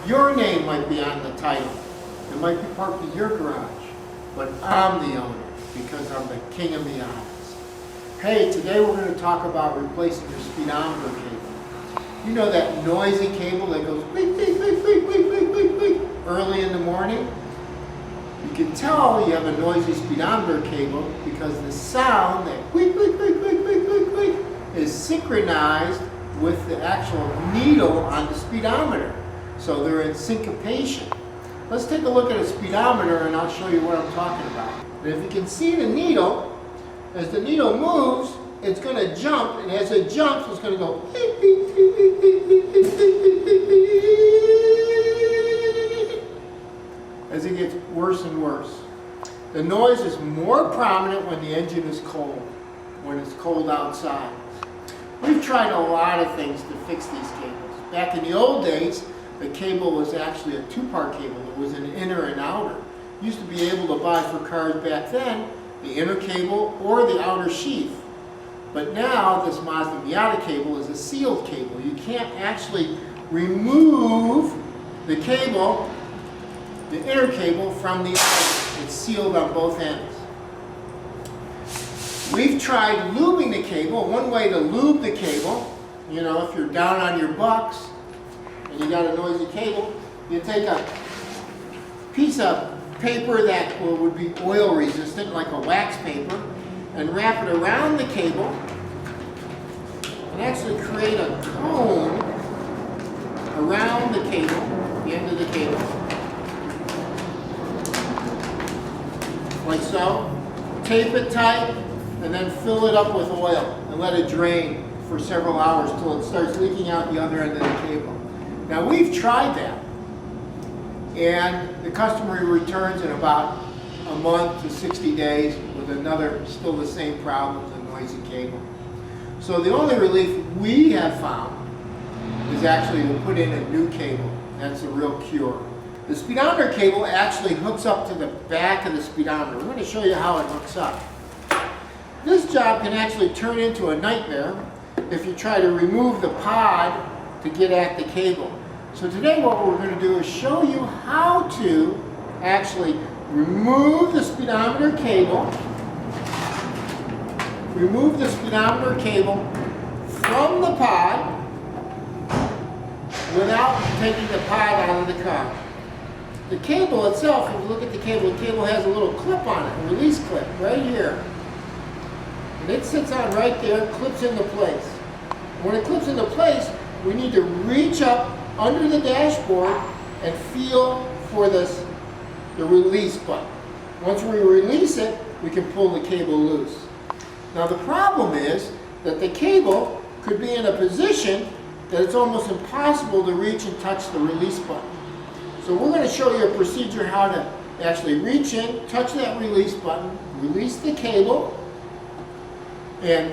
Your name might be on the title. It might be parked in your garage, but I'm the owner because I'm the king of Miatas. Hey, today we're going to talk about replacing your speedometer cable. You know that noisy cable that goes beep, beep, beep, beep, beep, beep, beep, beep, early in the morning? You can tell you have a noisy speedometer cable because the sound, that beep, beep, beep, beep, beep, beep, beep, is synchronized with the actual needle on the speedometer. So they're in syncopation. Let's take a look at a speedometer and I'll show you what I'm talking about. And if you can see the needle, as the needle moves, it's going to jump, and as it jumps, it's going to go beep, beep, beep, beep, beep, beep, beep, beep, beep, beep, as it gets worse and worse. The noise is more prominent when the engine is cold, when it's cold outside. We've tried a lot of things to fix these cables. Back in the old days, the cable was actually a two-part cable. It was an inner and outer. You used to be able to buy for cars back then the inner cable or the outer sheath. But now this Mazda Miata cable is a sealed cable. You can't actually remove the cable, the inner cable, from the outer. It's sealed on both ends. We've tried lubing the cable. One way to lube the cable, you know, if you're down on your bucks and you got a noisy cable, you take a piece of paper that would be oil resistant, like a wax paper, and wrap it around the cable and actually create a cone around the cable, the end of the cable, like so. Tape it tight and then fill it up with oil and let it drain for several hours till it starts leaking out the other end of the cable. Now we've tried that, and the customer returns in about a month to 60 days with another, still the same problem, the noisy cable. So the only relief we have found is actually to put in a new cable. That's the real cure. The speedometer cable actually hooks up to the back of the speedometer. We're going to show you how it hooks up. This job can actually turn into a nightmare if you try to remove the pod to get at the cable. So today what we're going to do is show you how to actually remove the speedometer cable, from the pod without taking the pod out of the car. The cable itself, if you look at the cable has a little clip on it, a release clip right here. And it sits on right there, clips into place. When it clips into place, we need to reach up under the dashboard and feel for the release button. Once we release it, we can pull the cable loose. Now the problem is that the cable could be in a position that it's almost impossible to reach and touch the release button. So we're going to show you a procedure how to actually reach in, touch that release button, release the cable, and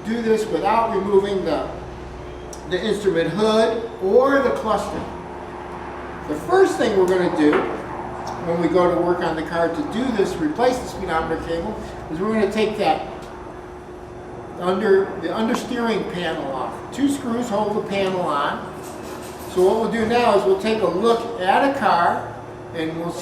do this without removing the instrument hood or the cluster. The first thing we're going to do when we go to work on the car to do this, replace the speedometer cable, is we're going to take the understeering panel off. Two screws hold the panel on. So what we'll do now is we'll take a look at a car and we'll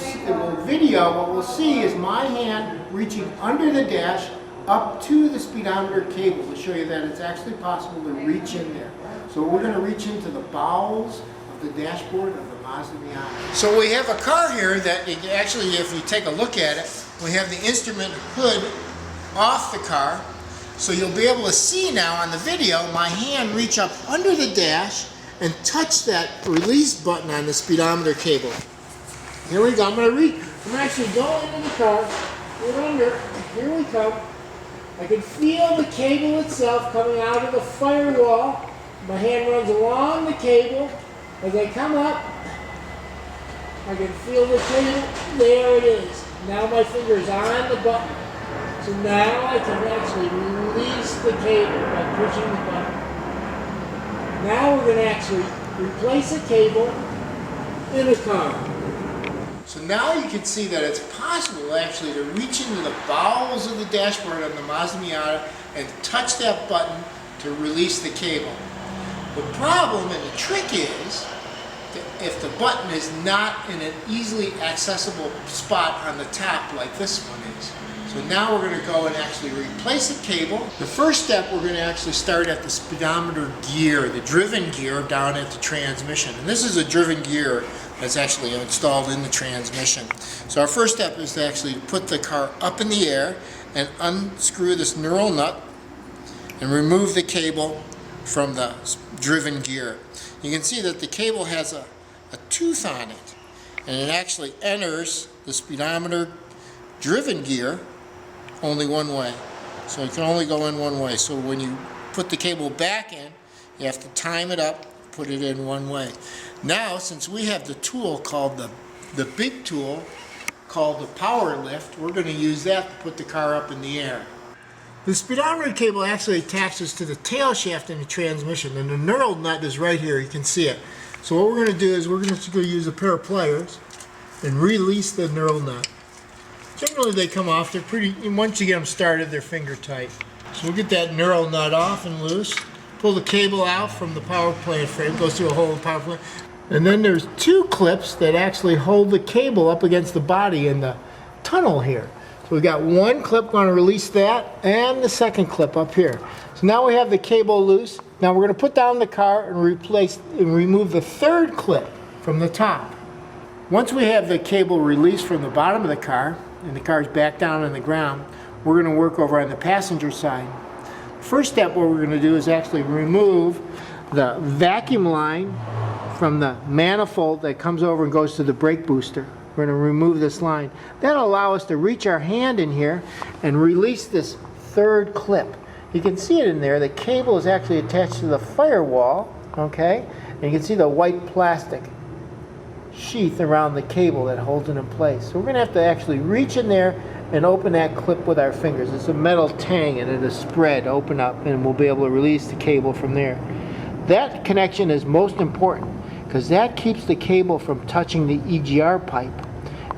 video. What we'll see is my hand reaching under the dash up to the speedometer cable to show you that it's actually possible to reach in there. So we're going to reach into the bowels of the dashboard of the Mazda Miata. So we have a car here that actually, if you take a look at it, we have the instrument hood off the car. So you'll be able to see now on the video my hand reach up under the dash and touch that release button on the speedometer cable. Here we go. I'm going to actually go into the car, get under. Here we come. I can feel the cable itself coming out of the firewall. My hand runs along the cable. As I come up, I can feel the cable. There it is. Now my finger is on the button. So now I can actually release the cable by pushing the button. Now we're going to actually replace a cable in a car. So now you can see that it's possible actually to reach into the bowels of the dashboard of the Mazda Miata and touch that button to release the cable. The problem and the trick is if the button is not in an easily accessible spot on the top like this one is. So now we're going to go and actually replace the cable. The first step, we're going to actually start at the speedometer gear, the driven gear down at the transmission. And this is a driven gear that's actually installed in the transmission. So our first step is to actually put the car up in the air and unscrew this knurled nut and remove the cable from the driven gear. You can see that the cable has a tooth on it, and it actually enters the speedometer driven gear only one way. So it can only go in one way. So when you put the cable back in, you have to time it up, put it in one way. Now, since we have the tool called the big tool called the power lift, we're going to use that to put the car up in the air. The speedometer cable actually attaches to the tail shaft in the transmission, and the knurled nut is right here. You can see it. So what we're going to do is we're going to use a pair of pliers and release the knurled nut. Generally they come off. They're pretty, once you get them started, they're finger tight. So we'll get that knurled nut off and loose. Pull the cable out from the power plant frame. It goes through a hole in the power plant. And then there's two clips that actually hold the cable up against the body in the tunnel here. So we've got one clip going to release that, and the second clip up here. So now we have the cable loose. Now we're going to put down the car and remove the third clip from the top. Once we have the cable released from the bottom of the car, and the car's back down on the ground, we're going to work over on the passenger side. First step, what we're going to do is actually remove the vacuum line from the manifold that comes over and goes to the brake booster. We're going to remove this line. That'll allow us to reach our hand in here and release this third clip. You can see it in there. The cable is actually attached to the firewall, okay? And you can see the white plastic sheath around the cable that holds it in place. So we're going to have to actually reach in there and open that clip with our fingers. It's a metal tang and it'll spread, open up, and we'll be able to release the cable from there. That connection is most important because that keeps the cable from touching the EGR pipe.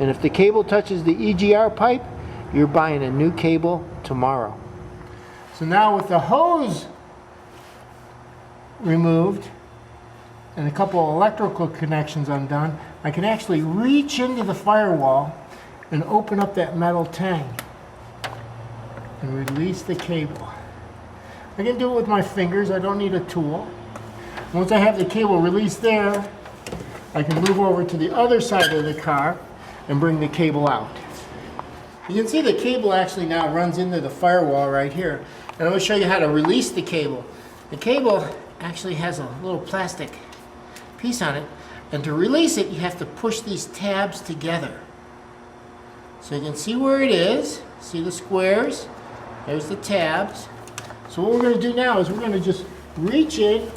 And if the cable touches the EGR pipe, you're buying a new cable tomorrow. So now with the hose removed and a couple of electrical connections undone, I can actually reach into the firewall and open up that metal tang and release the cable. I can do it with my fingers. I don't need a tool. Once I have the cable released there, I can move over to the other side of the car and bring the cable out. You can see the cable actually now runs into the firewall right here. And I'm going to show you how to release the cable. The cable actually has a little plastic piece on it, and to release it you have to push these tabs together. So you can see where it is. See the squares? There's the tabs. So what we're going to do now is we're going to just reach in,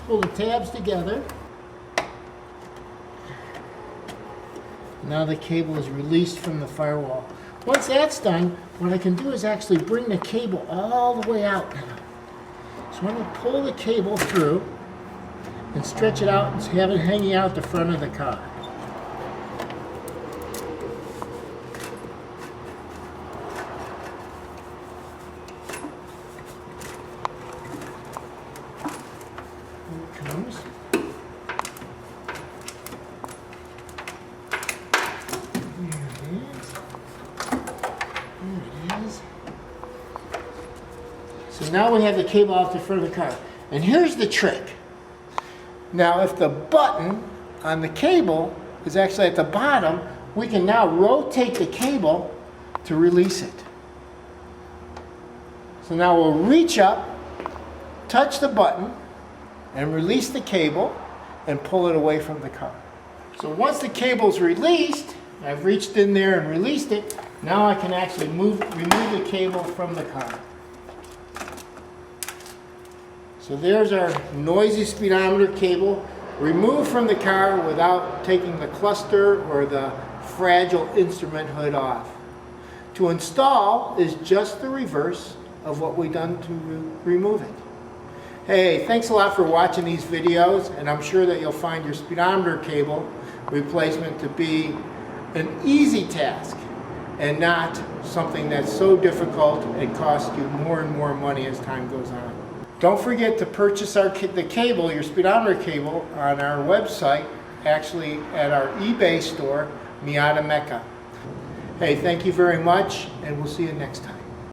pull the tabs together. Now the cable is released from the firewall. Once that's done, what I can do is actually bring the cable all the way out now. So I'm going to pull the cable through and stretch it out and have it hanging out the front of the car. Here it comes. So now we have the cable off the front of the car. And here's the trick. Now if the button on the cable is actually at the bottom, we can now rotate the cable to release it. So now we'll reach up, touch the button, and release the cable and pull it away from the car. So once the cable's released, I've reached in there and released it, now I can actually remove the cable from the car. So there's our noisy speedometer cable removed from the car without taking the cluster or the fragile instrument hood off. To install is just the reverse of what we've done to remove it. Hey, thanks a lot for watching these videos, and I'm sure that you'll find your speedometer cable replacement to be an easy task and not something that's so difficult and costs you more and more money as time goes on. Don't forget to purchase the cable, your speedometer cable, on our website, actually at our eBay store, Miata Mecca. Hey, thank you very much, and we'll see you next time.